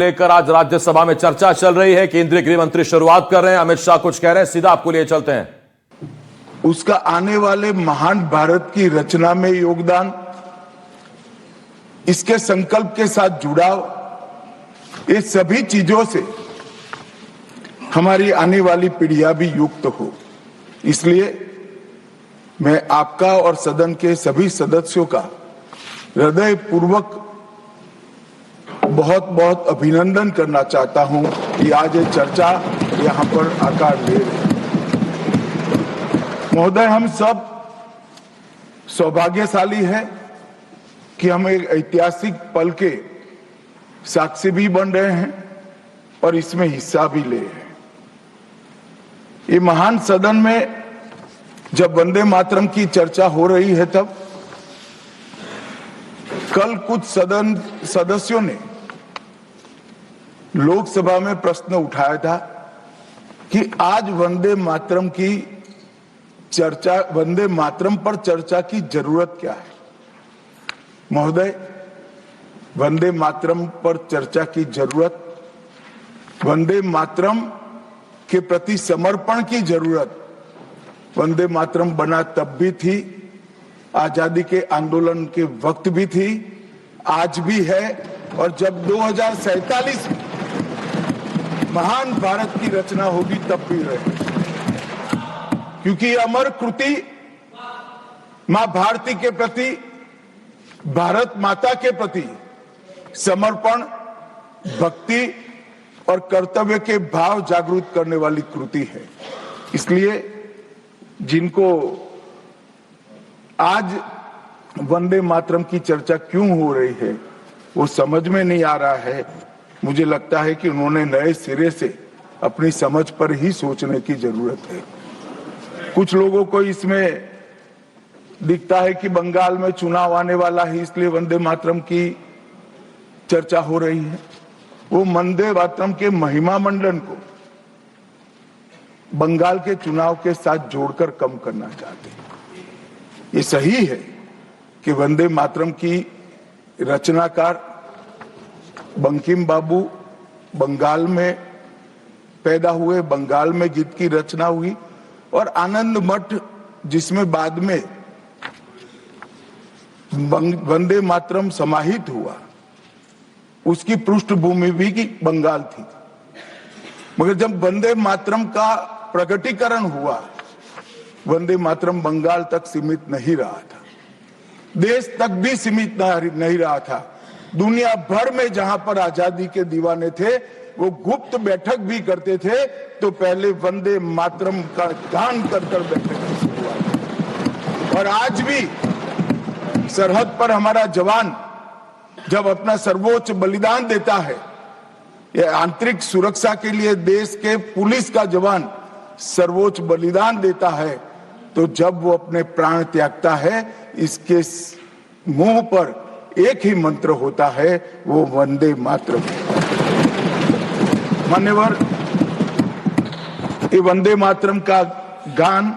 लेकर आज राज्यसभा में चर्चा चल रही है। केंद्रीय गृह मंत्री शुरुआत कर रहे हैं, अमित शाह कुछ कह रहे हैं, सीधा आपको लिए चलते हैं। उसका आने वाले महान भारत की रचना में योगदान, इसके संकल्प के साथ जुड़ाव, ये सभी चीजों से हमारी आने वाली पीढ़ियां भी युक्त हो। इसलिए मैं आपका और सदन के सभी सदस्यों का हृदय पूर्वक बहुत बहुत अभिनंदन करना चाहता हूं कि आज ये चर्चा यहां पर आकार ले रही है। महोदय, हम सब सौभाग्यशाली हैं कि हम एक ऐतिहासिक पल के साक्षी भी बन रहे हैं और इसमें हिस्सा भी ले रहे हैं। ये महान सदन में जब वंदे मातरम की चर्चा हो रही है, तब कल कुछ सदन सदस्यों ने लोकसभा में प्रश्न उठाया था कि आज वंदे मातरम पर चर्चा की जरूरत क्या है। महोदय, वंदे मातरम पर चर्चा की जरूरत, वंदे मातरम के प्रति समर्पण की जरूरत वंदे मातरम बना तब भी थी, आजादी के आंदोलन के वक्त भी थी, आज भी है, और जब 2047 में महान भारत की रचना होगी तब भी रहे। क्योंकि अमर कृति मां भारती के प्रति, भारत माता के प्रति समर्पण, भक्ति और कर्तव्य के भाव जागृत करने वाली कृति है। इसलिए जिनको आज वंदे मातरम की चर्चा क्यों हो रही है वो समझ में नहीं आ रहा है। मुझे लगता है कि उन्होंने नए सिरे से अपनी समझ पर ही सोचने की जरूरत है। कुछ लोगों को इसमें दिखता है कि बंगाल में चुनाव आने वाला है, इसलिए वंदे मातरम की चर्चा हो रही है। वो वंदे मातरम के महिमा मंडन को बंगाल के चुनाव के साथ जोड़कर कम करना चाहते हैं। ये सही है कि वंदे मातरम की रचनाकार बंकिम बाबू बंगाल में पैदा हुए, बंगाल में गीत की रचना हुई, और आनंद मठ जिसमें बाद में वंदे मातरम समाहित हुआ, उसकी पृष्ठभूमि भी की बंगाल थी। मगर जब वंदे मातरम का प्रकटीकरण हुआ, वंदे मातरम बंगाल तक सीमित नहीं रहा था, देश तक भी सीमित नहीं रहा था। दुनिया भर में जहां पर आजादी के दीवाने थे वो गुप्त बैठक भी करते थे, तो पहले वंदे मातरम का गान कर बैठक की शुरुआत। और आज भी सरहद पर हमारा जवान जब अपना सर्वोच्च बलिदान देता है, ये आंतरिक सुरक्षा के लिए देश के पुलिस का जवान सर्वोच्च बलिदान देता है, तो जब वो अपने प्राण त्यागता है, इसके मुंह पर एक ही मंत्र होता है, वो वंदे मातरम। मान्यवर, ये वंदे मातरम का गान,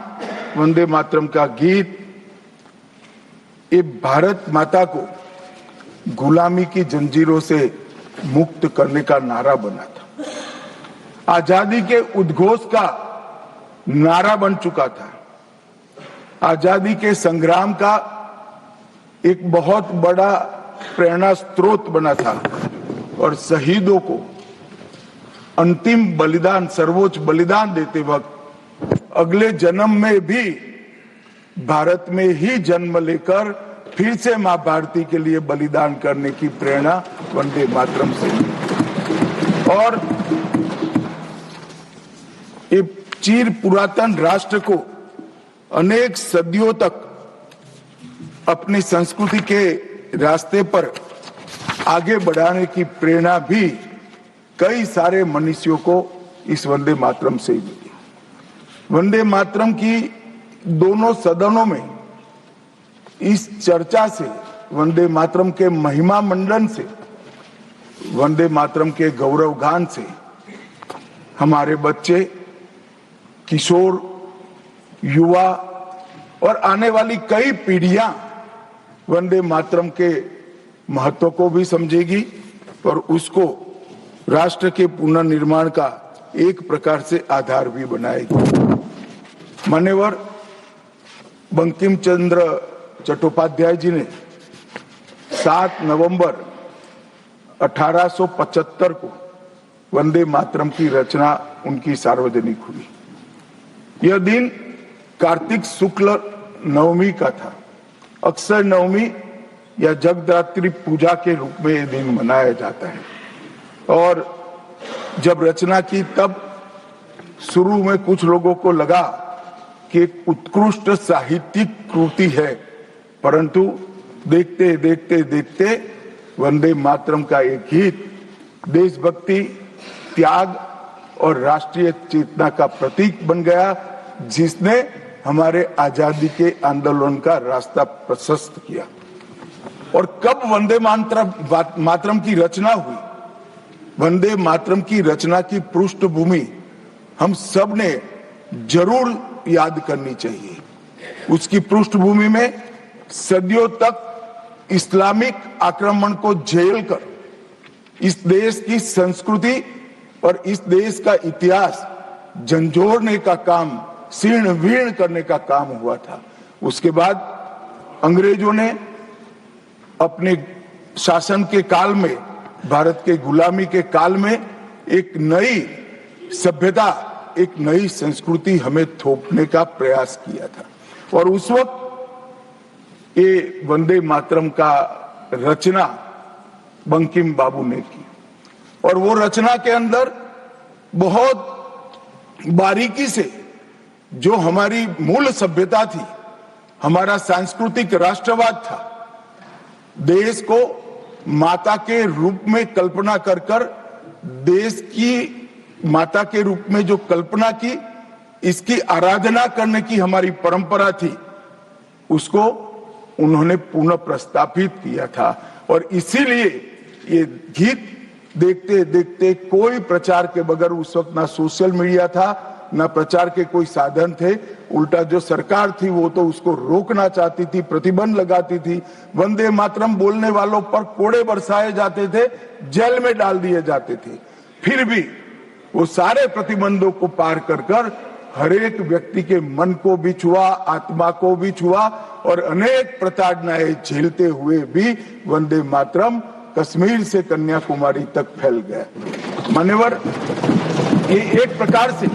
वंदे मातरम का गीत, ये भारत माता को गुलामी की जंजीरों से मुक्त करने का नारा बना था, आजादी के उद्घोष का नारा बन चुका था, आजादी के संग्राम का एक बहुत बड़ा प्रेरणा स्रोत बना था, और शहीदों को अंतिम बलिदान, सर्वोच्च बलिदान देते वक्त अगले जन्म में भी भारत में ही जन्म लेकर फिर से मां भारती के लिए बलिदान करने की प्रेरणा वंदे मातरम से मिली। और ये चिर पुरातन राष्ट्र को अनेक सदियों तक अपनी संस्कृति के रास्ते पर आगे बढ़ाने की प्रेरणा भी कई सारे मनुष्यों को इस वंदे मातरम से मिली। वंदे मातरम की दोनों सदनों में इस चर्चा से, वंदे मातरम के महिमा मंडन से, वंदे मातरम के गौरव गान से हमारे बच्चे, किशोर, युवा और आने वाली कई पीढ़ियां वंदे मातरम के महत्व को भी समझेगी और उसको राष्ट्र के पुनर्निर्माण का एक प्रकार से आधार भी बनाएगी। मान्यवर बंकिम चंद्र चट्टोपाध्याय जी ने 7 नवंबर 1875 को वंदे मातरम की रचना उनकी सार्वजनिक हुई। यह दिन कार्तिक शुक्ल नवमी का था। अक्षय नवमी या जगदात्री पूजा के रूप में यह दिन मनाया जाता है। और जब रचना की तब शुरू में कुछ लोगों को लगा कि एक उत्कृष्ट साहित्यिक कृति है, परंतु देखते देखते देखते वंदे मातरम का एक गीत देशभक्ति, त्याग और राष्ट्रीय चेतना का प्रतीक बन गया, जिसने हमारे आजादी के आंदोलन का रास्ता प्रशस्त किया। और कब वंदे मातरम की रचना हुई? वंदे मातरम की रचना की पृष्ठभूमि हम सब ने जरूर याद करनी चाहिए। उसकी पृष्ठभूमि में सदियों तक इस्लामिक आक्रमण को झेलकर इस देश की संस्कृति और इस देश का इतिहास झंझोड़ने का काम, शीर्ण वीर्ण करने का काम हुआ था। उसके बाद अंग्रेजों ने अपने शासन के काल में, भारत के गुलामी के काल में एक नई सभ्यता, एक नई संस्कृति हमें थोपने का प्रयास किया था। और उस वक्त ये वंदे मातरम का रचना बंकिम बाबू ने की। और वो रचना के अंदर बहुत बारीकी से जो हमारी मूल सभ्यता थी, हमारा सांस्कृतिक राष्ट्रवाद था, देश को माता के रूप में कल्पना कर कर, देश की माता के रूप में जो कल्पना की, इसकी आराधना करने की हमारी परंपरा थी, उसको उन्होंने पुनः प्रस्तापित किया था। और इसीलिए ये गीत देखते देखते कोई प्रचार के बगैर, उस वक्त ना सोशल मीडिया था, ना प्रचार के कोई साधन थे, उल्टा जो सरकार थी वो तो उसको रोकना चाहती थी, प्रतिबंध लगाती थी। वंदे मातरम बोलने वालों पर कोड़े बरसाए जाते थे, जेल में डाल दिए जाते थे। फिर भी वो सारे प्रतिबंधों को पार कर कर हर एक व्यक्ति के मन को भी छुआ, आत्मा को भी छुआ, और अनेक प्रताड़नाएं झेलते हुए भी वंदे मातरम कश्मीर से कन्याकुमारी तक फैल गया। मान्यवर, ये एक प्रकार से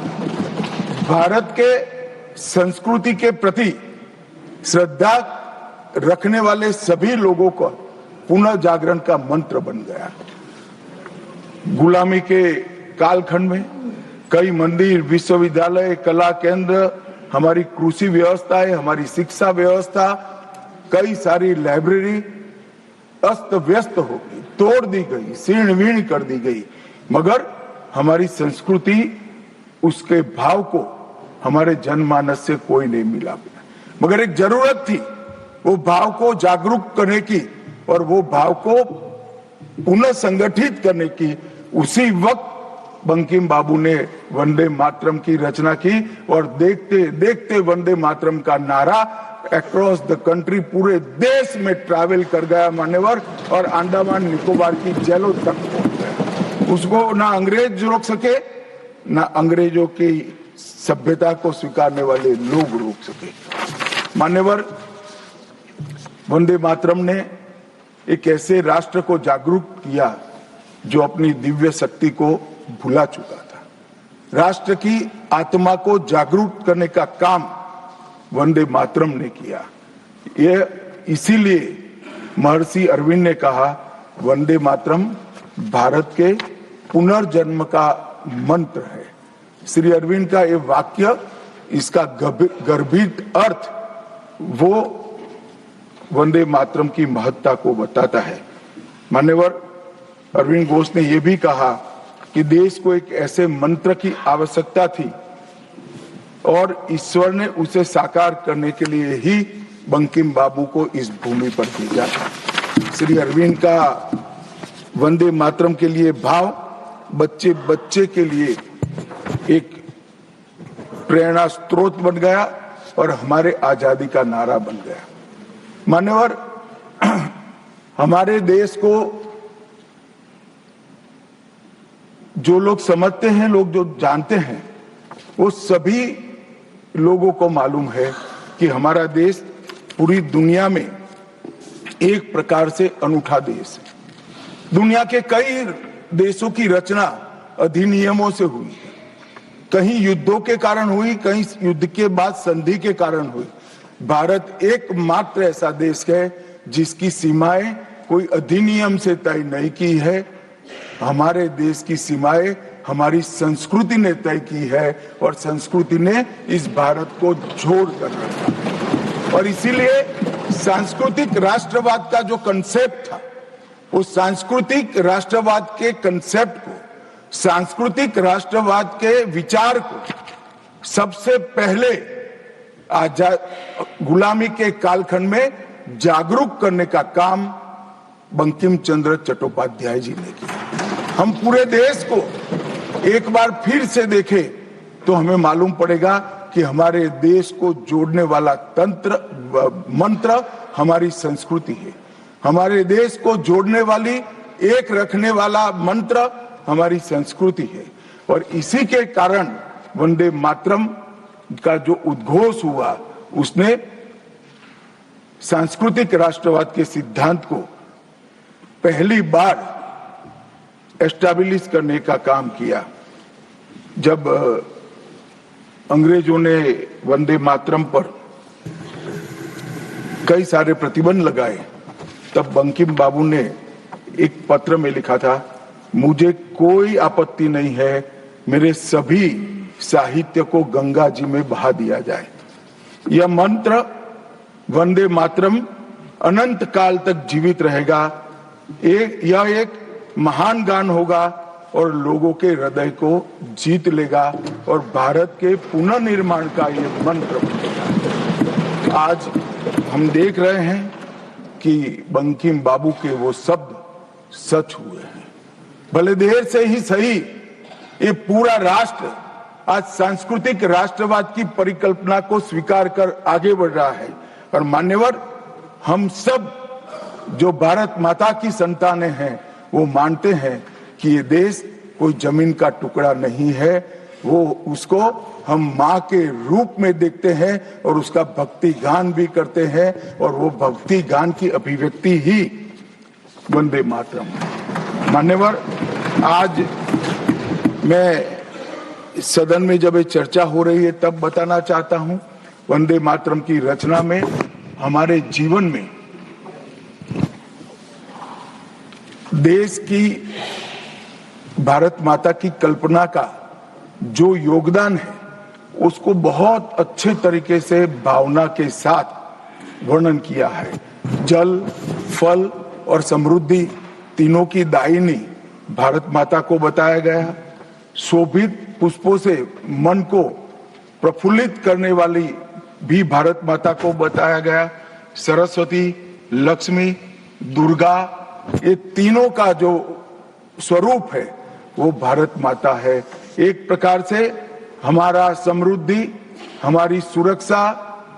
भारत के संस्कृति के प्रति श्रद्धा रखने वाले सभी लोगों का पुनः जागरण का मंत्र बन गया। गुलामी के कालखंड में कई मंदिर, विश्वविद्यालय, कला केंद्र, हमारी कृषि व्यवस्था है, हमारी शिक्षा व्यवस्था, कई सारी लाइब्रेरी अस्त व्यस्त हो गई, तोड़ दी गई, शीर्ण वीर्ण कर दी गई, मगर हमारी संस्कृति, उसके भाव को हमारे जनमानस से कोई नहीं मिला। मगर एक जरूरत थी वो भाव को जागरूक करने की और वो भाव को पुनः संगठित करने की। उसी वक्त बंकिम बाबू ने वंदे मातरम की रचना की और देखते देखते वंदे मातरम का नारा अक्रॉस द कंट्री, पूरे देश में ट्रैवल कर गया मान्यवर, और अंडमान निकोबार की जेलों तक पहुंच गया। उसको ना अंग्रेज रोक सके, ना अंग्रेजों की सभ्यता को स्वीकारने वाले लोग रोक सके। मान्यवर, वंदे मातरम ने एक ऐसे राष्ट्र को जागरूक किया जो अपनी दिव्य शक्ति को भुला चुका था। राष्ट्र की आत्मा को जागरूक करने का काम वंदे मातरम ने किया। यह इसीलिए महर्षि अरविंद ने कहा, वंदे मातरम भारत के पुनर्जन्म का मंत्र है। श्री अरविंद का ये वाक्य, इसका गर्भित अर्थ वो वंदे मातरम की महत्ता को बताता है। मान्यवर, अरविंद घोष ने यह भी कहा कि देश को एक ऐसे मंत्र की आवश्यकता थी और ईश्वर ने उसे साकार करने के लिए ही बंकिम बाबू को इस भूमि पर भेजा। श्री अरविंद का वंदे मातरम के लिए भाव बच्चे बच्चे के लिए एक प्रेरणा स्रोत बन गया और हमारे आजादी का नारा बन गया। मान्यवर, हमारे देश को जो लोग समझते हैं, लोग जो जानते हैं, वो सभी लोगों को मालूम है कि हमारा देश पूरी दुनिया में एक प्रकार से अनूठा देश है। दुनिया के कई देशों की रचना अधिनियमों से हुई, कहीं युद्धों के कारण हुई, कहीं युद्ध के बाद संधि के कारण हुई। भारत एकमात्र ऐसा देश है जिसकी सीमाएं कोई अधिनियम से तय नहीं की है। हमारे देश की सीमाएं हमारी संस्कृति ने तय की है और संस्कृति ने इस भारत को जोड़ कर रखा। और इसीलिए सांस्कृतिक राष्ट्रवाद का जो कंसेप्ट था, उस सांस्कृतिक राष्ट्रवाद के कंसेप्ट को, सांस्कृतिक राष्ट्रवाद के विचार को सबसे पहले गुलामी के कालखंड में जागरूक करने का काम बंकिम चंद्र चट्टोपाध्याय जी ने किया। हम पूरे देश को एक बार फिर से देखें तो हमें मालूम पड़ेगा कि हमारे देश को जोड़ने वाला मंत्र हमारी संस्कृति है। हमारे देश को जोड़ने वाली, एक रखने वाला मंत्र हमारी संस्कृति है। और इसी के कारण वंदे मातरम का जो उद्घोष हुआ, उसने सांस्कृतिक राष्ट्रवाद के सिद्धांत को पहली बार एस्टैब्लिश करने का काम किया। जब अंग्रेजों ने वंदे मातरम पर कई सारे प्रतिबंध लगाए, तब बंकिम बाबू ने एक पत्र में लिखा था, मुझे कोई आपत्ति नहीं है, मेरे सभी साहित्य को गंगा जी में बहा दिया जाए। यह मंत्र वंदे मातरम अनंत काल तक जीवित रहेगा। यह एक महान गान होगा और लोगों के हृदय को जीत लेगा और भारत के पुनर्निर्माण का यह मंत्र बनेगा। आज हम देख रहे हैं कि बंकिम बाबू के वो शब्द सच हुए हैं। भले देर से ही सही, ये पूरा राष्ट्र आज सांस्कृतिक राष्ट्रवाद की परिकल्पना को स्वीकार कर आगे बढ़ रहा है। और मान्यवर, हम सब जो भारत माता की संतानें हैं, वो मानते हैं कि ये देश कोई जमीन का टुकड़ा नहीं है। वो उसको हम माँ के रूप में देखते हैं और उसका भक्ति गान भी करते हैं, और वो भक्ति गान की अभिव्यक्ति ही वंदे मातरम। मान्यवर, आज मैं सदन में जब ये चर्चा हो रही है तब बताना चाहता हूं, वंदे मातरम की रचना में हमारे जीवन में देश की, भारत माता की कल्पना का जो योगदान है, उसको बहुत अच्छे तरीके से भावना के साथ वर्णन किया है। जल, फल और समृद्धि तीनों की दायिनी भारत माता को बताया गया। शोभित पुष्पों से मन को प्रफुल्लित करने वाली भी भारत माता को बताया गया। सरस्वती, लक्ष्मी, दुर्गा, ये तीनों का जो स्वरूप है वो भारत माता है। एक प्रकार से हमारा समृद्धि, हमारी सुरक्षा,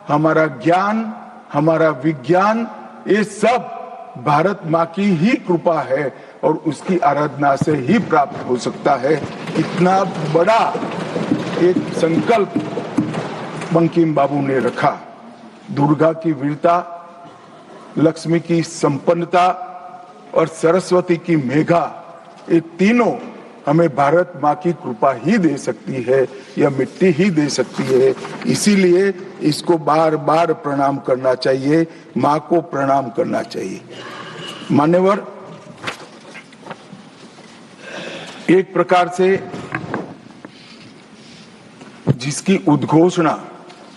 हमारा ज्ञान, हमारा विज्ञान, ये सब भारत माँ की ही कृपा है और उसकी आराधना से ही प्राप्त हो सकता है। इतना बड़ा एक संकल्प बंकिम बाबू ने रखा। दुर्गा की वीरता, लक्ष्मी की संपन्नता और सरस्वती की मेघा, ये तीनों हमें भारत माँ की कृपा ही दे सकती है, यह मिट्टी ही दे सकती है। इसीलिए इसको बार बार प्रणाम करना चाहिए, माँ को प्रणाम करना चाहिए। मान्यवर, एक प्रकार से जिसकी उद्घोषणा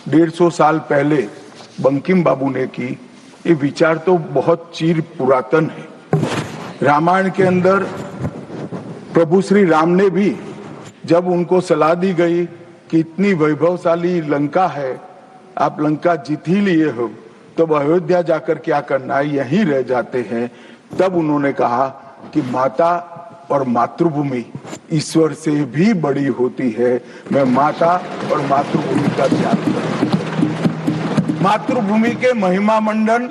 150 साल पहले बंकिम बाबू ने की, ये विचार तो बहुत चिर पुरातन है। रामायण के अंदर प्रभु श्री राम ने भी जब उनको सलाह दी गई कि इतनी वैभवशाली लंका है, आप लंका जीत ही लिए हो, तब अयोध्या जाकर क्या करना है, यहीं रह जाते हैं। तब उन्होंने कहा कि माता और मातृभूमि ईश्वर से भी बड़ी होती है, मैं माता और मातृभूमि का त्याग करूं। मातृभूमि के महिमा मंडन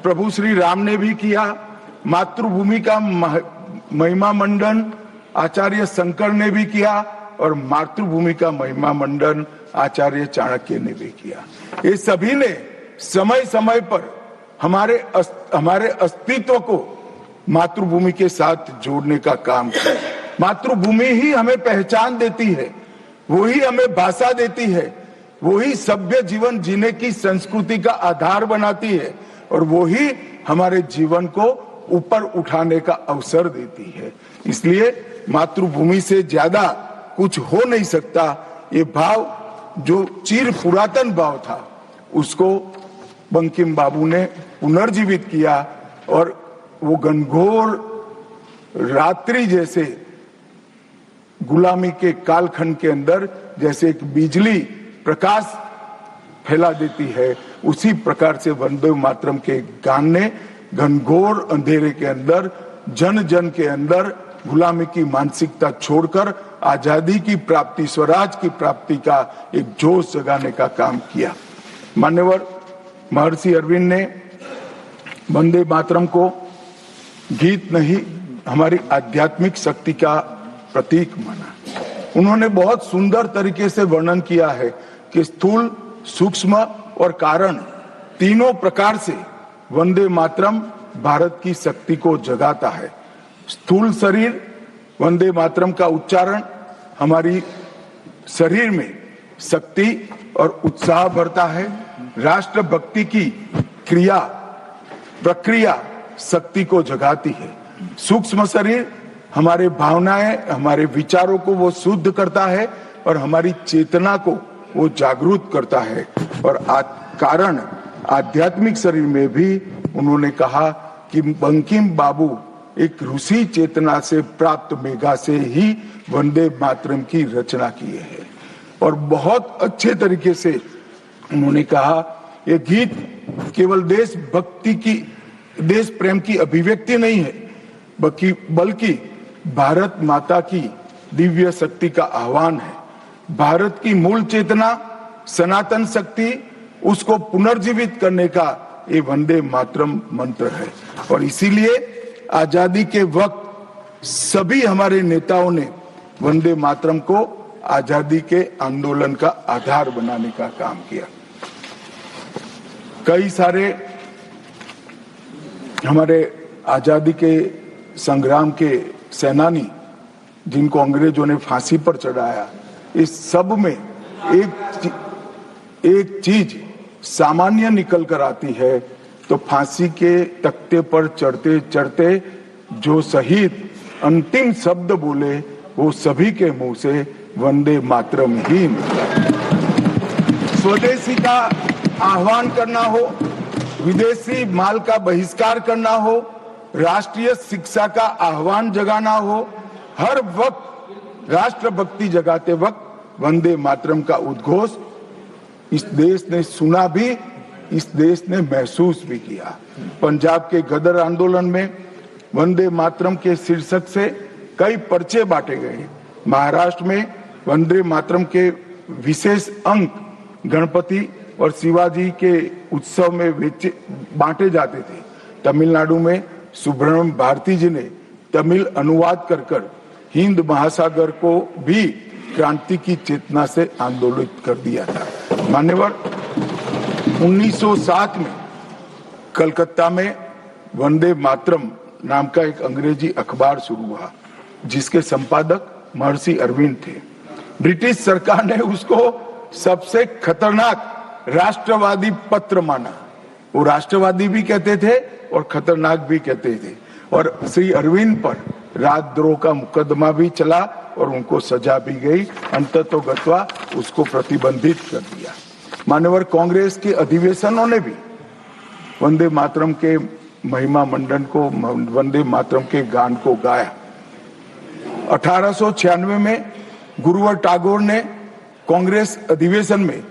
प्रभु श्री राम ने भी किया। मातृभूमि का महिमा मंडन आचार्य शंकर ने भी किया और मातृभूमि का महिमा मंडन आचार्य चाणक्य ने भी किया। ये सभी ने समय समय पर हमारे अस्तित्व को मातृभूमि के साथ जोड़ने का काम किया। मातृभूमि ही हमें पहचान देती है, वही हमें भाषा देती है, वही सभ्य जीवन जीने की संस्कृति का आधार बनाती है और वही हमारे जीवन को ऊपर उठाने का अवसर देती है। इसलिए मातृभूमि से ज्यादा कुछ हो नहीं सकता। ये भाव जो चिर पुरातन भाव था उसको बंकिम बाबू ने पुनर्जीवित किया और वो घनघोर रात्रि जैसे गुलामी के कालखंड के अंदर जैसे एक बिजली प्रकाश फैला देती है, उसी प्रकार से वंदे मातरम के गान ने घनघोर अंधेरे के अंदर जन जन के अंदर गुलामी की मानसिकता छोड़कर आजादी की प्राप्ति, स्वराज की प्राप्ति का एक जोश जगाने का काम किया। मान्यवर महर्षि अरविंद ने वंदे मातरम को गीत नहीं, हमारी आध्यात्मिक शक्ति का प्रतीक माना। उन्होंने बहुत सुंदर तरीके से वर्णन किया है कि स्थूल, सूक्ष्म और कारण तीनों प्रकार से वंदे मातरम भारत की शक्ति को जगाता है। स्थूल शरीर वंदे मातरम का उच्चारण हमारी शरीर में शक्ति और उत्साह भरता है। राष्ट्र भक्ति की क्रिया प्रक्रिया शक्ति को जगाती है। सूक्ष्म शरीर हमारे भावनाएं, हमारे विचारों को वो शुद्ध करता है और हमारी चेतना को वो जागरूक करता है। और कारण आध्यात्मिक शरीर में भी उन्होंने कहा कि बंकिम बाबू एक ऋषि चेतना से प्राप्त मेघा से ही वंदे मातरम की रचना किए हैं। और बहुत अच्छे तरीके से उन्होंने कहा ये गीत केवल देशभक्ति की, देश प्रेम की अभिव्यक्ति नहीं है, बल्कि भारत माता की दिव्य शक्ति का आह्वान है। भारत की मूल चेतना, सनातन शक्ति, उसको पुनर्जीवित करने का ये वंदे मातरम मंत्र है। और इसीलिए आजादी के वक्त सभी हमारे नेताओं ने वंदे मातरम को आजादी के आंदोलन का आधार बनाने का काम किया। कई सारे हमारे आजादी के संग्राम के सेनानी जिनको अंग्रेजों ने फांसी पर चढ़ाया, इस सब में एक चीज सामान्य निकल कर आती है, तो फांसी के तख्ते पर चढ़ते चढ़ते जो शहीद अंतिम शब्द बोले वो सभी के मुंह से वंदे मातरम ही निकला। स्वदेशी का आह्वान करना हो, विदेशी माल का बहिष्कार करना हो, राष्ट्रीय शिक्षा का आह्वान जगाना हो, हर वक्त राष्ट्रभक्ति जगाते वक्त वंदे मातरम का उद्घोष इस देश ने सुना भी, इस देश ने महसूस भी किया। पंजाब के गदर आंदोलन में वंदे मातरम के शीर्षक से कई पर्चे बांटे गए। महाराष्ट्र में वंदे मातरम के विशेष अंक गणपति और शिवाजी के उत्सव में बांटे जाते थे। तमिलनाडु में सुब्रह्मण्यम भारती जी ने तमिल अनुवाद कर हिंद महासागर को भी क्रांति की चेतना से आंदोलित कर दिया था। मान्यवर 1907 में कलकत्ता में वंदे मातरम नाम का एक अंग्रेजी अखबार शुरू हुआ जिसके संपादक महर्षि अरविंद थे। ब्रिटिश सरकार ने उसको सबसे खतरनाक राष्ट्रवादी पत्र माना। वो राष्ट्रवादी भी कहते थे और खतरनाक भी कहते थे। और श्री अरविंद पर राजद्रोह का मुकदमा भी चला और उनको सजा भी गई। अंततोगत्वा उसको प्रतिबंधित कर दिया। मान्यवर कांग्रेस के अधिवेशनों ने भी वंदे मातरम के महिमा मंडन को, वंदे मातरम के गान को गाया। 1896 में गुरुवर टैगोर ने कांग्रेस अधिवेशन में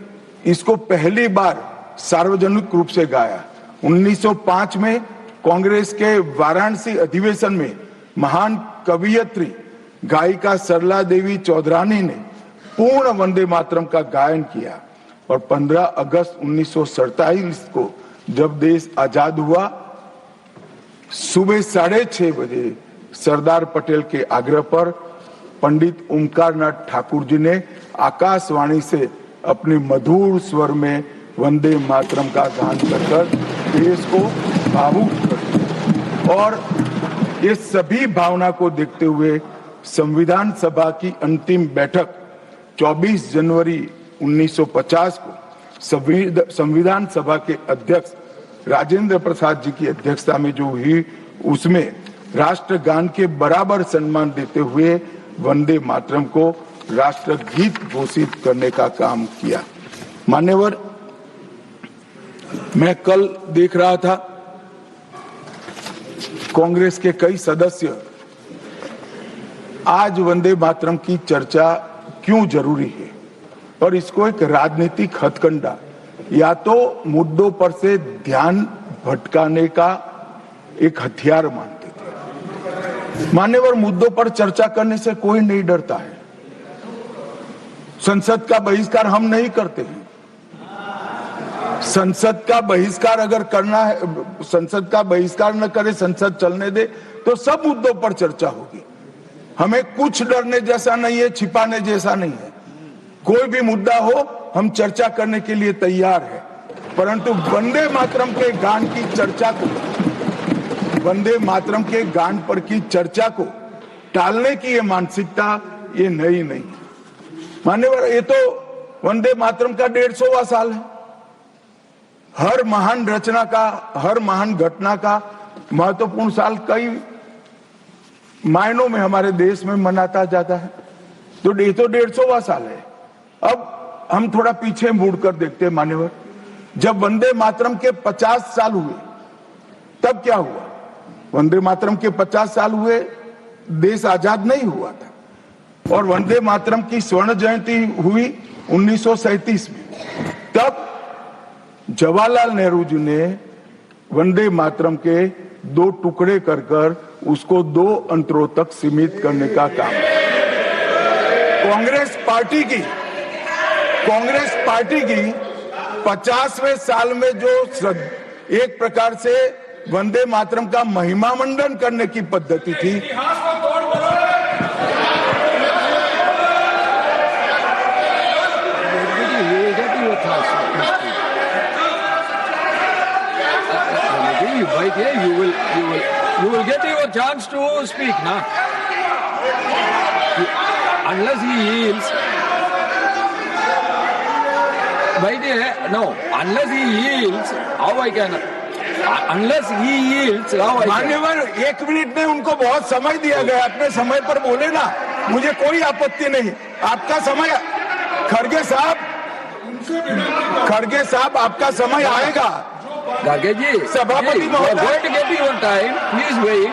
इसको पहली बार सार्वजनिक रूप से गाया। 1905 में कांग्रेस के वाराणसी अधिवेशन में महान कवियत्री गायिका सरला देवी चौधरानी ने पूर्ण वंदे मातरम का गायन किया। और 15 अगस्त 1947 को जब देश आजाद हुआ, सुबह 6:30 बजे सरदार पटेल के आग्रह पर पंडित ओमकारनाथ ठाकुर जी ने आकाशवाणी से अपने मधुर स्वर में वंदे मातरम का गान कर देश को भावुक कर दिया। और ये सभी भावना को देखते हुए संविधान सभा की अंतिम बैठक 24 जनवरी 1950 को संविधान सभा के अध्यक्ष राजेंद्र प्रसाद जी की अध्यक्षता में जो हुई, उसमें राष्ट्रगान के बराबर सम्मान देते हुए वंदे मातरम को राष्ट्रगीत घोषित करने का काम किया। मान्यवर, मैं कल देख रहा था कांग्रेस के कई सदस्य आज वंदे मातरम की चर्चा क्यों जरूरी है और इसको एक राजनीतिक हथकंडा या तो मुद्दों पर से ध्यान भटकाने का एक हथियार मानते थे। मान्यवर, मुद्दों पर चर्चा करने से कोई नहीं डरता है। संसद का बहिष्कार हम नहीं करते हैं। संसद का बहिष्कार अगर करना है, संसद का बहिष्कार न करे, संसद चलने दे तो सब मुद्दों पर चर्चा होगी। हमें कुछ डरने जैसा नहीं है, छिपाने जैसा नहीं है। कोई भी मुद्दा हो हम चर्चा करने के लिए तैयार है, परंतु वंदे मातरम के गान की चर्चा को, वंदे मातरम के गान पर की चर्चा को टालने की ये मानसिकता ये नई नहीं। मान्यवर, ये तो वंदे मातरम का 150वां साल है। हर महान रचना का, हर महान घटना का महत्वपूर्ण साल कई मायनों में हमारे देश में मनाता जाता है। तो ये तो 150वां साल है। अब हम थोड़ा पीछे मुड़कर देखते हैं मान्यवर, जब वंदे मातरम के 50 साल हुए तब क्या हुआ? वंदे मातरम के 50 साल हुए, देश आजाद नहीं हुआ था। और वंदे मातरम की स्वर्ण जयंती हुई 1937 में। तब जवाहरलाल नेहरू जी ने वंदे मातरम के 2 टुकड़े कर उसको 2 अंतरों तक सीमित करने का काम। कांग्रेस पार्टी की 50वें साल में जो एक प्रकार से वंदे मातरम का महिमा मंडन करने की पद्धति थी, you will get your chance to speak now. Unless he yields, unless he yields, how I can? Unless he yields, how I can? मान्यवर, 1 मिनट में उनको बहुत समय दिया गया, अपने समय पर बोले ना, मुझे कोई आपत्ति नहीं। आपका समय, खड़गे साहब आपका समय आएगा। Garge ji, सभापति you are going to get your time. Please wait.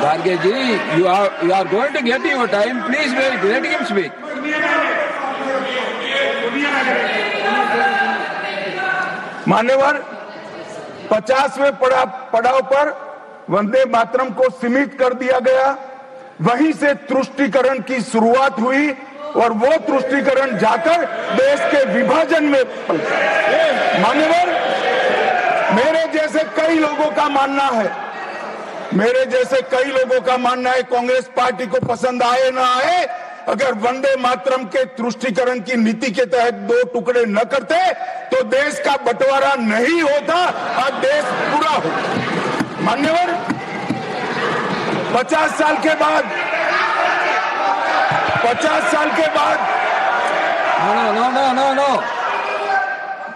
Garge ji, you are going to get your time. Please wait. Let him speak. मान्यवर, 50वें पड़ाव पर वंदे मातरम को सीमित कर दिया गया। वहीं से तुष्टीकरण की शुरुआत हुई और वो तुष्टीकरण जाकर देश के विभाजन में पलटा। मान्यवर, मेरे जैसे कई लोगों का मानना है, कांग्रेस पार्टी को पसंद आए ना आए, अगर वंदे मातरम के तुष्टीकरण की नीति के तहत 2 टुकड़े न करते तो देश का बंटवारा नहीं होता और देश पूरा होता। मान्यवर, 50 साल के बाद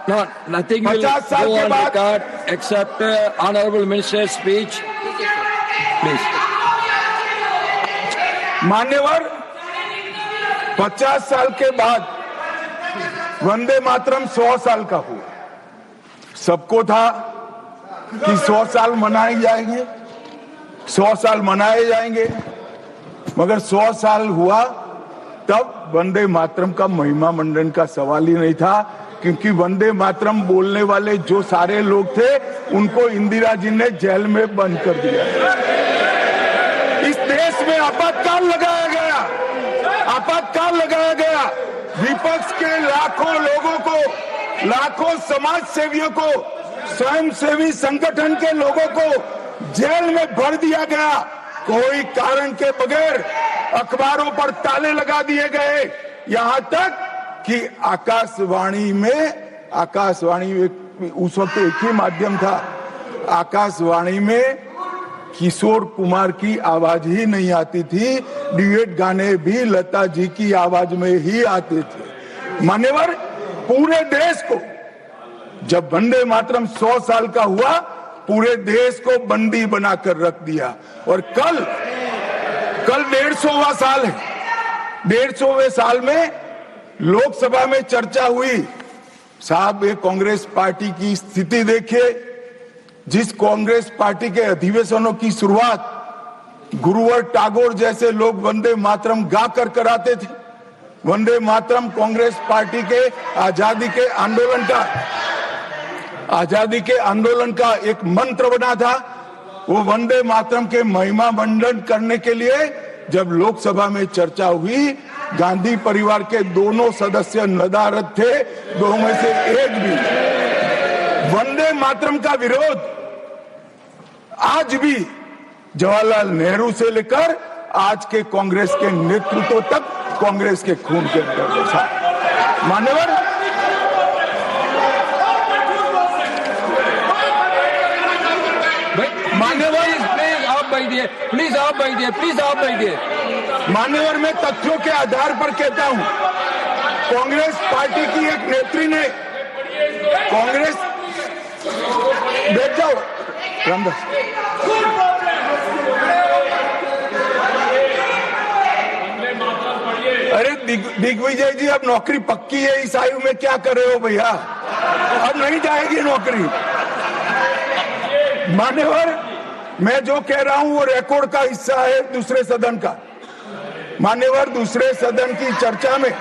No, nothing will 50 साल go के on बाद record except honorable minister's speech. Please. मान्यवर, 50 साल के बाद वंदे मातरम 100 साल का हुआ। सबको था कि 100 साल मनाए जाएंगे, 100 साल मनाए जाएंगे, मगर 100 साल हुआ तब वंदे मातरम का महिमा मंडन का सवाल ही नहीं था, क्योंकि वंदे मातरम बोलने वाले जो सारे लोग थे उनको इंदिरा जी ने जेल में बंद कर दिया। इस देश में आपातकाल लगाया गया। विपक्ष के लाखों लोगों को, लाखों समाज सेवियों को, स्वयंसेवी संगठन के लोगों को जेल में भर दिया गया। कोई कारण के बगैर अखबारों पर ताले लगा दिए गए, यहां तक कि आकाशवाणी उस वक्त एक ही माध्यम था, आकाशवाणी में किशोर कुमार की आवाज ही नहीं आती थी, ड्यूएट गाने भी लता जी की आवाज में ही आते थे। मान्यवर, पूरे देश को जब वंदे मातरम 100 साल का हुआ, पूरे देश को बंदी बनाकर रख दिया। और कल 150वां साल है। 150वें साल में लोकसभा में चर्चा हुई। साहब, ये कांग्रेस पार्टी की स्थिति देखिए। जिस कांग्रेस पार्टी के अधिवेशनों की शुरुआत गुरुवर टैगोर जैसे लोग वंदे मातरम गा कर कराते थे। वंदे मातरम कांग्रेस पार्टी के आजादी के आंदोलन का एक मंत्र बना था। वो वंदे मातरम के महिमा मंडन करने के लिए जब लोकसभा में चर्चा हुई, गांधी परिवार के दोनों सदस्य नदारद थे, दो में से एक भी। वंदे मातरम का विरोध आज भी जवाहरलाल नेहरू से लेकर आज के कांग्रेस के नेतृत्व तक कांग्रेस के खून के अंदर था। मान्यवर, प्लीज आप बैठिए। मान्यवर, मैं तथ्यों के आधार पर कहता हूं, कांग्रेस पार्टी की एक नेत्री ने बैठ जाओ रामदास। अरे दिग्विजय जी, अब नौकरी पक्की है इस आयु में, क्या कर रहे हो भैया? अब नहीं जाएगी नौकरी। मान्यवर, मैं जो कह रहा हूं वो रिकॉर्ड का हिस्सा है दूसरे सदन का। मान्यवर, दूसरे सदन की चर्चा में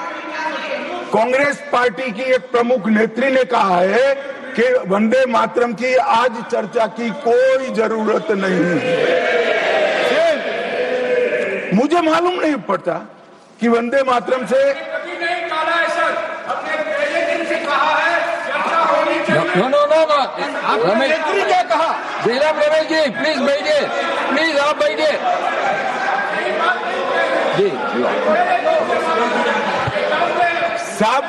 कांग्रेस पार्टी की एक प्रमुख नेत्री ने कहा है कि वंदे मातरम की आज चर्चा की कोई जरूरत नहीं है। मुझे मालूम नहीं पड़ता कि वंदे मातरम से नेत्री क्या कहा? जयराम रमेश जी, प्लीज बैठिए, प्लीज आप बैठिए जी। साहब,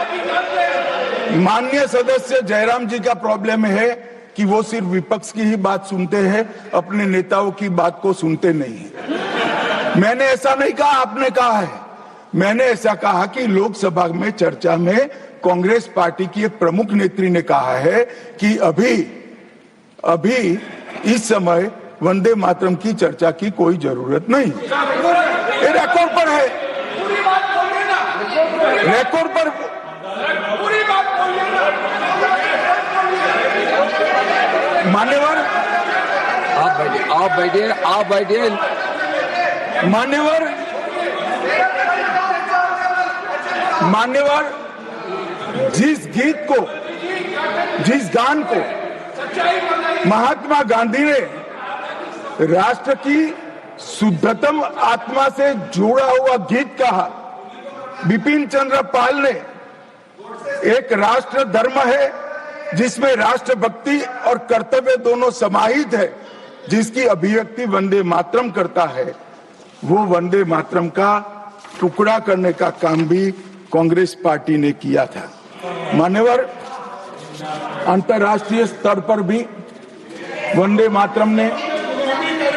माननीय सदस्य जयराम जी का प्रॉब्लम है कि वो सिर्फ विपक्ष की ही बात सुनते हैं, अपने नेताओं की बात को सुनते नहीं है। मैंने ऐसा नहीं कहा, आपने कहा है। मैंने ऐसा कहा कि लोकसभा में चर्चा में कांग्रेस पार्टी की एक प्रमुख नेत्री ने कहा है कि अभी इस समय वंदे मातरम की चर्चा की कोई जरूरत नहीं। ये रिकॉर्ड पर है, रिकॉर्ड पर। मान्यवर, आप बैठिए। मान्यवर, जिस गीत को, जिस गान को महात्मा गांधी ने राष्ट्र की शुद्धतम आत्मा से जुड़ा हुआ गीत कहा, बिपिन चंद्र पाल ने एक राष्ट्र धर्म है जिसमें राष्ट्रभक्ति और कर्तव्य दोनों समाहित है, जिसकी अभिव्यक्ति वंदे मातरम करता है, वो वंदे मातरम का टुकड़ा करने का काम भी कांग्रेस पार्टी ने किया था। मान्यवर, अंतर्राष्ट्रीय स्तर पर भी वंदे मातरम ने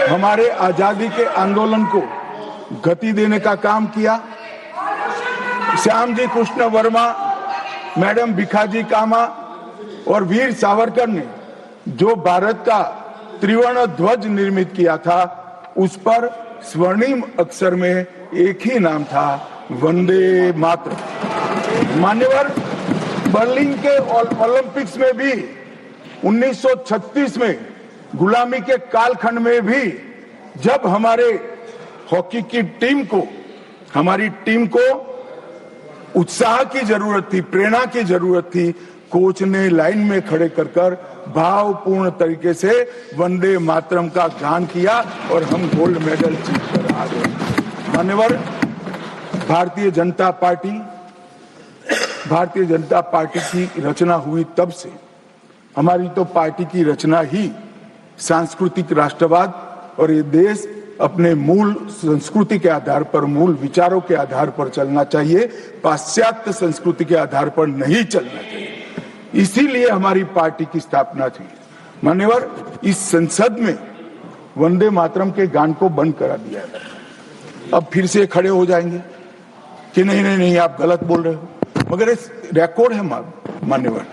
हमारे आजादी के आंदोलन को गति देने का काम किया। श्यामजी कृष्ण वर्मा, मैडम भिखाजी कामा और वीर सावरकर ने जो भारत का त्रिवर्ण ध्वज निर्मित किया था, उस पर स्वर्णिम अक्षर में एक ही नाम था, वंदे मातरम। मान्यवर, बर्लिन के ओलंपिक्स में भी 1936 में गुलामी के कालखंड में भी जब हमारे हॉकी की हमारी टीम को उत्साह की जरूरत थी, प्रेरणा की जरूरत थी, कोच ने लाइन में खड़े कर भावपूर्ण तरीके से वंदे मातरम का गान किया और हम गोल्ड मेडल जीतकर आ गए। मान्यवर, भारतीय जनता पार्टी की रचना हुई तब से हमारी तो पार्टी की रचना ही सांस्कृतिक राष्ट्रवाद और ये देश अपने मूल संस्कृति के आधार पर, मूल विचारों के आधार पर चलना चाहिए, पाश्चात्य संस्कृति के आधार पर नहीं चलना चाहिए। इसीलिए हमारी पार्टी की स्थापना थी। मान्यवर, इस संसद में वंदे मातरम के गान को बंद करा दिया गया। अब फिर से खड़े हो जाएंगे कि नहीं नहीं नहीं, आप गलत बोल रहे हो, मगर इस रिकॉर्ड है मान्यवर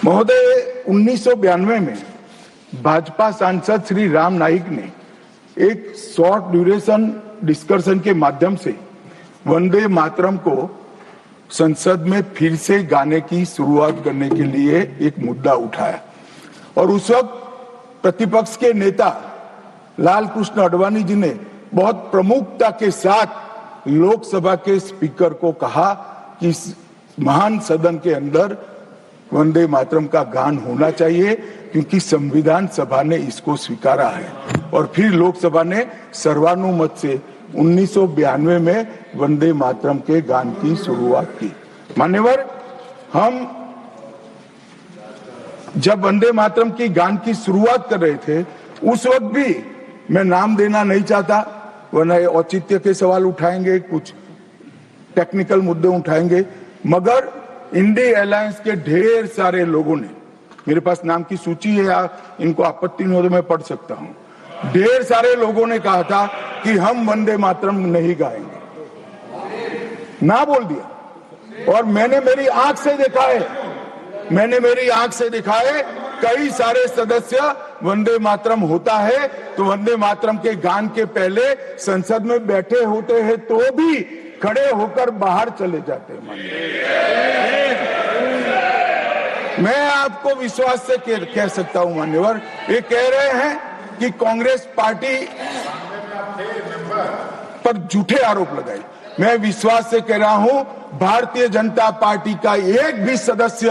महोदय। 1992 में भाजपा सांसद श्री राम नाईक ने एक शॉर्ट ड्यूरेशन डिस्कशन के माध्यम से वंदे मातरम को संसद में फिर से गाने की शुरुआत करने के लिए एक मुद्दा उठाया और उस वक्त प्रतिपक्ष के नेता लाल कृष्ण आडवाणी जी ने बहुत प्रमुखता के साथ लोकसभा के स्पीकर को कहा कि इस महान सदन के अंदर वंदे मातरम का गान होना चाहिए, क्योंकि संविधान सभा ने इसको स्वीकारा है। और फिर लोकसभा ने सर्वानुमत से 1992 में वंदे मातरम के गान की शुरुआत की। मान्यवर, हम जब वंदे मातरम की गान की शुरुआत कर रहे थे, उस वक्त भी मैं नाम देना नहीं चाहता, वरना औचित्य के सवाल उठाएंगे, कुछ टेक्निकल मुद्दे उठाएंगे, मगर इंडी अलायंस के ढेर सारे लोगों ने, मेरे पास नाम की सूची है, इनको आपत्ति नहीं हो तो मैं पढ़ सकता हूं, ढेर सारे लोगों ने कहा था कि हम वंदे मातरम नहीं गाएंगे, ना बोल दिया। और मैंने मेरी आंख से देखा है, कई सारे सदस्य वंदे मातरम होता है तो वंदे मातरम के गान के पहले संसद में बैठे होते हैं तो भी खड़े होकर बाहर चले जाते हैं। मैं आपको विश्वास से कह सकता हूं मान्यवर, ये कह रहे हैं कि कांग्रेस पार्टी पर झूठे आरोप लगाए। मैं विश्वास से कह रहा हूं, भारतीय जनता पार्टी का एक भी सदस्य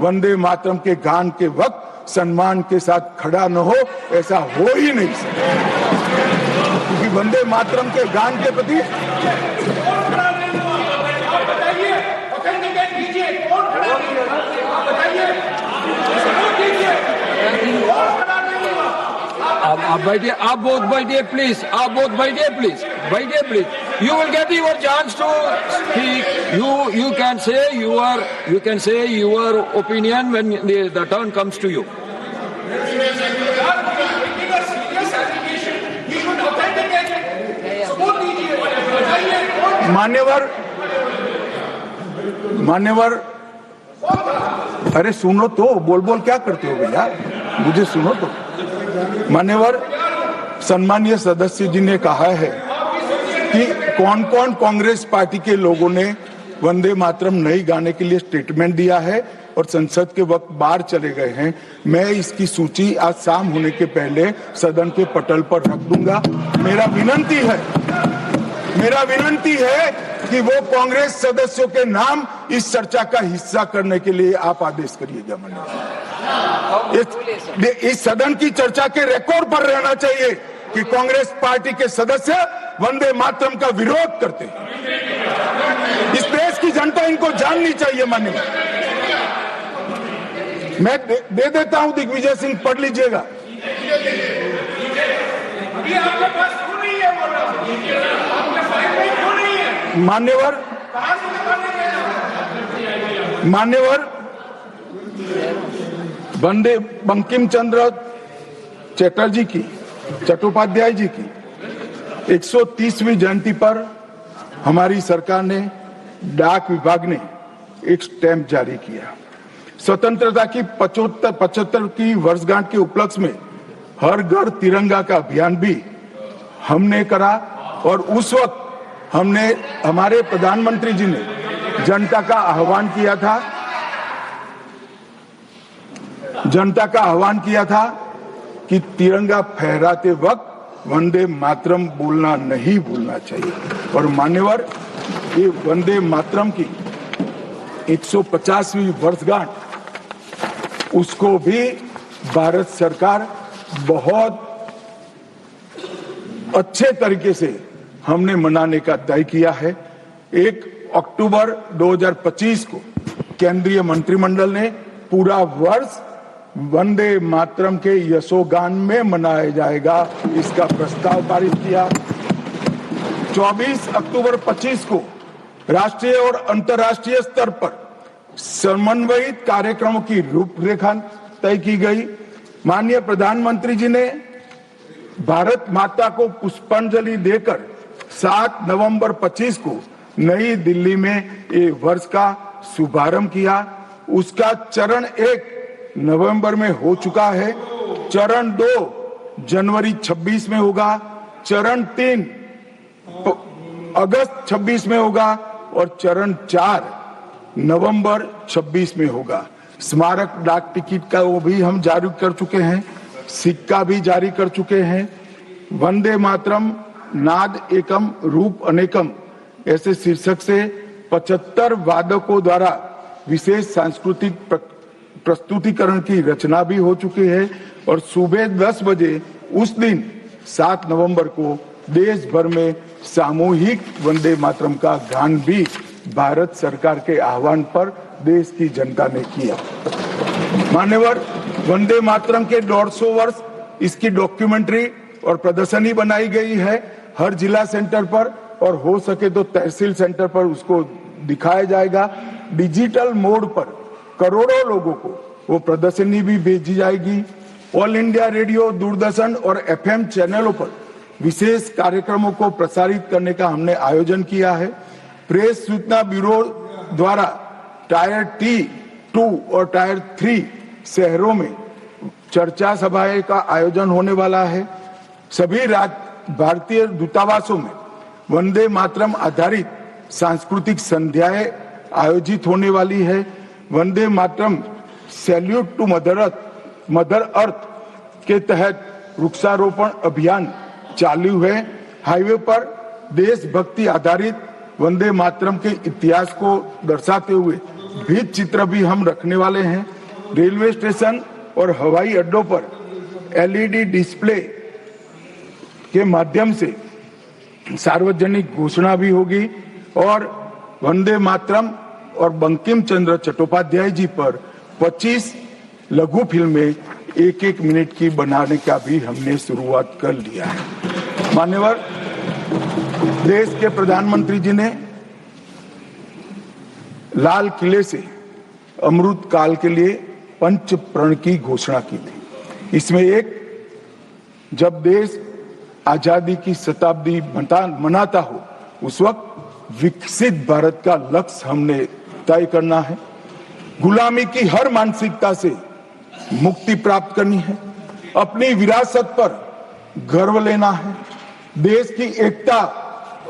वंदे मातरम के गान के वक्त सम्मान के साथ खड़ा न हो, ऐसा हो ही नहीं सकता, क्योंकि वंदे मातरम के गान के प्रति आप बैठिए, आप बोथ बैठिए प्लीज, आप बोथ बैठिए प्लीज, बैठिए please. You will get your chance to speak. You can say your opinion when the turn comes to you. मान्यवर, अरे सुनो तो, बोल बोल क्या करते हो भैया, मुझे सुनो तो। मान्यवर, सम्मानीय सदस्य जी ने कहा है कि कौन कौन कांग्रेस पार्टी के लोगों ने वंदे मातरम नहीं गाने के लिए स्टेटमेंट दिया है और संसद के वक्त बाहर चले गए हैं। मैं इसकी सूची आज शाम होने के पहले सदन के पटल पर रख दूंगा। मेरा विनंती है कि वो कांग्रेस सदस्यों के नाम इस चर्चा का हिस्सा करने के लिए आप आदेश करिएगा। इस सदन की चर्चा के रिकॉर्ड पर रहना चाहिए कि कांग्रेस पार्टी के सदस्य वंदे मातरम का विरोध करते हैं। इस देश की जनता इनको जाननी चाहिए। मान्य, मैं दे देता हूं, दिग्विजय सिंह पढ़ लीजिएगा। मान्यवर, वंदे बंकिम चंद्र चटर्जी की, चट्टोपाध्याय जी की 130वीं जयंती पर हमारी सरकार ने, डाक विभाग ने एक स्टैंप जारी किया। स्वतंत्रता की 75 की वर्षगांठ के उपलक्ष्य में हर घर तिरंगा का अभियान भी हमने करा और उस वक्त हमारे प्रधानमंत्री जी ने जनता का आह्वान किया था कि तिरंगा फहराते वक्त वंदे मातरम बोलना नहीं भूलना चाहिए। और मान्यवर, ये वंदे मातरम की 150वीं वर्षगांठ, उसको भी भारत सरकार बहुत अच्छे तरीके से हमने मनाने का तय किया है। 1 अक्टूबर 2025 को केंद्रीय मंत्रिमंडल ने पूरा वर्ष वंदे मातरम के यशोगान में मनाया जाएगा, इसका प्रस्ताव पारित किया। 24 अक्टूबर 25 को राष्ट्रीय और अंतर्राष्ट्रीय स्तर पर समन्वयित कार्यक्रमों की रूपरेखा तय की गई। माननीय प्रधानमंत्री जी ने भारत माता को पुष्पांजलि देकर 7 नवंबर 25 को नई दिल्ली में ये वर्ष का शुभारंभ किया। उसका चरण 1 नवंबर में हो चुका है, चरण 2 जनवरी 26 में होगा, चरण 3 अगस्त 26 में होगा और चरण 4 नवंबर 26 में होगा। स्मारक डाक टिकट का वो भी हम जारी कर चुके हैं, सिक्का भी जारी कर चुके हैं। वंदे मातरम नाद एकम रूप अनेकम ऐसे शीर्षक से 75 वादकों द्वारा विशेष सांस्कृतिक प्रस्तुतिकरण की रचना भी हो चुकी है और सुबह 10 बजे उस दिन 7 नवंबर को देश भर में सामूहिक वंदे मातरम का गान भी भारत सरकार के आह्वान पर देश की जनता ने किया। मान्यवर, वंदे मातरम के 150 वर्ष इसकी डॉक्यूमेंट्री और प्रदर्शनी बनाई गई है हर जिला सेंटर पर, और हो सके तो तहसील सेंटर पर उसको दिखाया जाएगा। डिजिटल मोड पर करोड़ों लोगों को वो प्रदर्शनी भी भेजी जाएगी। ऑल इंडिया रेडियो, दूरदर्शन और एफएम चैनलों पर विशेष कार्यक्रमों को प्रसारित करने का हमने आयोजन किया है। प्रेस सूचना ब्यूरो द्वारा टायर T2 और टायर 3 शहरों में चर्चा सभाएं का आयोजन होने वाला है। सभी भारतीय दूतावासों में वंदे मातरम आधारित सांस्कृतिक संध्याएं आयोजित होने वाली है। Vande Mataram salute to mother earth के तहत वृक्षारोपण अभियान चालू है। हाईवे पर देशभक्ति आधारित वंदे मातरम के इतिहास को दर्शाते हुए भित्ति चित्र भी हम रखने वाले हैं। रेलवे स्टेशन और हवाई अड्डों पर LED डिस्प्ले के माध्यम से सार्वजनिक घोषणा भी होगी और वंदे मातरम और बंकिम चंद्र चट्टोपाध्याय जी पर 25 लघु फिल्में 1-1 मिनट की बनाने का भी हमने शुरुआत कर लिया है। मान्यवर, देश के प्रधानमंत्री जी ने लाल किले से अमृत काल के लिए पंच प्रण की घोषणा की थी। इसमें एक, जब देश आजादी की शताब्दी मनाता हो उस वक्त विकसित भारत का लक्ष्य हमने तय करना है। गुलामी की हर मानसिकता से मुक्ति प्राप्त करनी है। अपनी विरासत पर गर्व लेना है। देश की एकता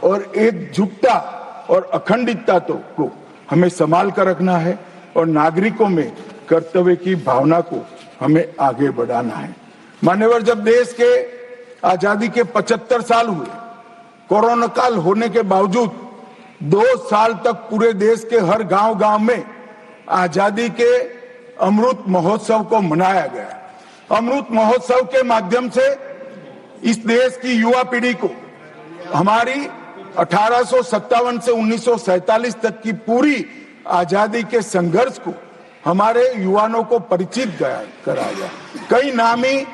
और एकजुटता और अखंडितता को हमें संभाल कर रखना है और नागरिकों में कर्तव्य की भावना को हमें आगे बढ़ाना है। मान्यवर, जब देश के आजादी के 75 साल हुए, कोरोना काल होने के बावजूद 2 साल तक पूरे देश के हर गांव-गांव में आजादी के अमृत महोत्सव को मनाया गया। अमृत महोत्सव के माध्यम से इस देश की युवा पीढ़ी को हमारी 1857 से 1947 तक की पूरी आजादी के संघर्ष को हमारे युवाओं को परिचित कराया। कई नामी,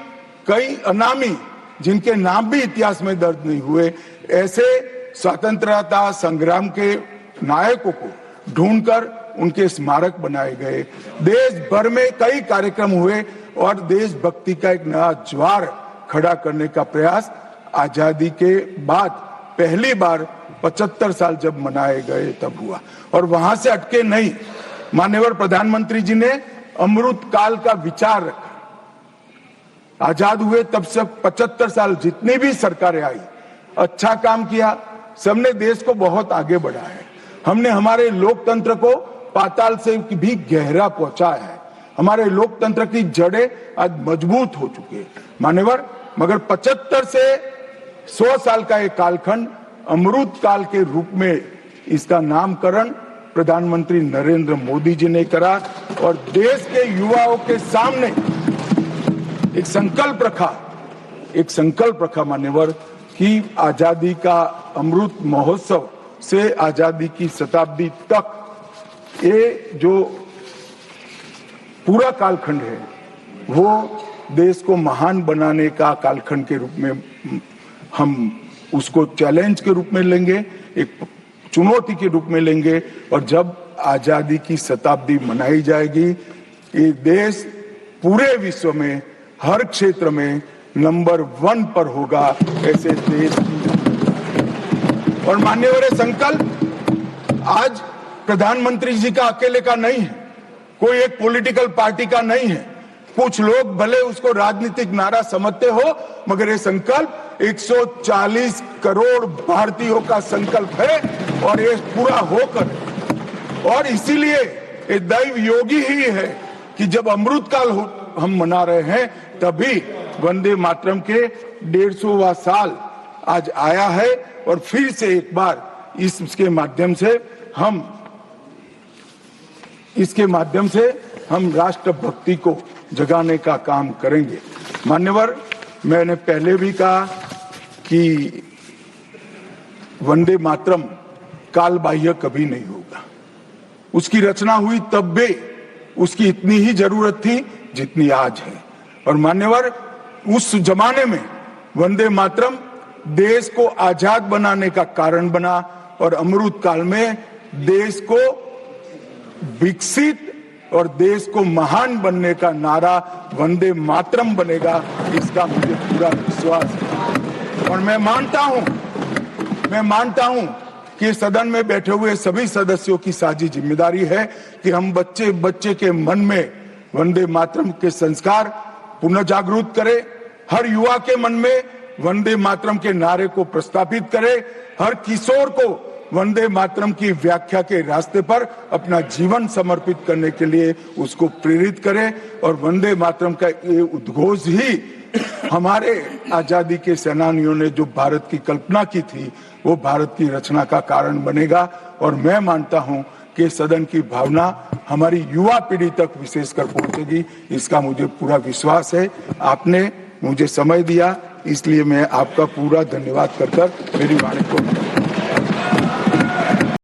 कई अनामी, जिनके नाम भी इतिहास में दर्ज नहीं हुए, ऐसे स्वतंत्रता संग्राम के नायकों को ढूंढकर उनके स्मारक बनाए गए। देश भर में कई कार्यक्रम हुए और देशभक्ति का एक नया ज्वार खड़ा करने का प्रयास आजादी के बाद पहली बार 75 साल जब मनाए गए तब हुआ। और वहां से अटके नहीं, माननीय प्रधानमंत्री जी ने अमृत काल का विचार रखा। आजाद हुए तब से 75 साल जितनी भी सरकारें आई, अच्छा काम किया, सबने देश को बहुत आगे बढ़ाया है। हमने हमारे लोकतंत्र को पाताल से भी गहरा पहुंचाया है। हमारे लोकतंत्र की जड़ें आज मजबूत हो चुकी है मान्यवर। मगर 75 से 100 साल का एक कालखंड अमृत काल के रूप में इसका नामकरण प्रधानमंत्री नरेंद्र मोदी जी ने करा और देश के युवाओं के सामने एक संकल्प रखा मान्यवर कि आजादी का अमृत महोत्सव से आजादी की शताब्दी तक ये जो पूरा कालखंड है वो देश को महान बनाने का कालखंड के रूप में हम उसको चैलेंज के रूप में लेंगे, एक चुनौती के रूप में लेंगे। और जब आजादी की शताब्दी मनाई जाएगी, ये देश पूरे विश्व में हर क्षेत्र में नंबर 1 पर होगा। ऐसे देश की और मान्यवर संकल्प आज प्रधानमंत्री जी का अकेले का नहीं है, कोई एक पॉलिटिकल पार्टी का नहीं है। कुछ लोग भले उसको राजनीतिक नारा समझते हो, मगर ये संकल्प 140 करोड़ भारतीयों का संकल्प है और ये पूरा होकर। और इसीलिए ये दैव योगी ही है कि जब अमृतकाल हम मना रहे हैं, तभी वंदे मातरम के 150वां साल आज आया है। और फिर से एक बार इसके माध्यम से हम राष्ट्रभक्ति को जगाने का काम करेंगे। मान्यवर, मैंने पहले भी कहा कि वंदे मातरम काल बाह्य कभी नहीं होगा। उसकी रचना हुई तब भी उसकी इतनी ही जरूरत थी जितनी आज है। और मान्यवर, उस जमाने में वंदे मातरम देश को आजाद बनाने का कारण बना और अमृत काल में देश को विकसित और देश को महान बनने का नारा वंदे मातरम बनेगा, इसका मुझे पूरा विश्वास है। और मैं मानता हूं कि सदन में बैठे हुए सभी सदस्यों की साझी जिम्मेदारी है कि हम बच्चे के मन में वंदे मातरम के संस्कार पुनः जागृत करें, हर युवा के मन में वंदे मातरम के नारे को प्रस्तापित करें, हर किशोर को वंदे मातरम की व्याख्या के रास्ते पर अपना जीवन समर्पित करने के लिए उसको प्रेरित करें। और वंदे मातरम का ये उद्घोष ही हमारे आजादी के सेनानियों ने जो भारत की कल्पना की थी, वो भारत की रचना का कारण बनेगा। और मैं मानता हूं कि सदन की भावना हमारी युवा पीढ़ी तक विशेषकर पहुंचेगी, इसका मुझे पूरा विश्वास है। आपने मुझे समय दिया, इसलिए मैं आपका पूरा धन्यवाद कर मेरी वाणी को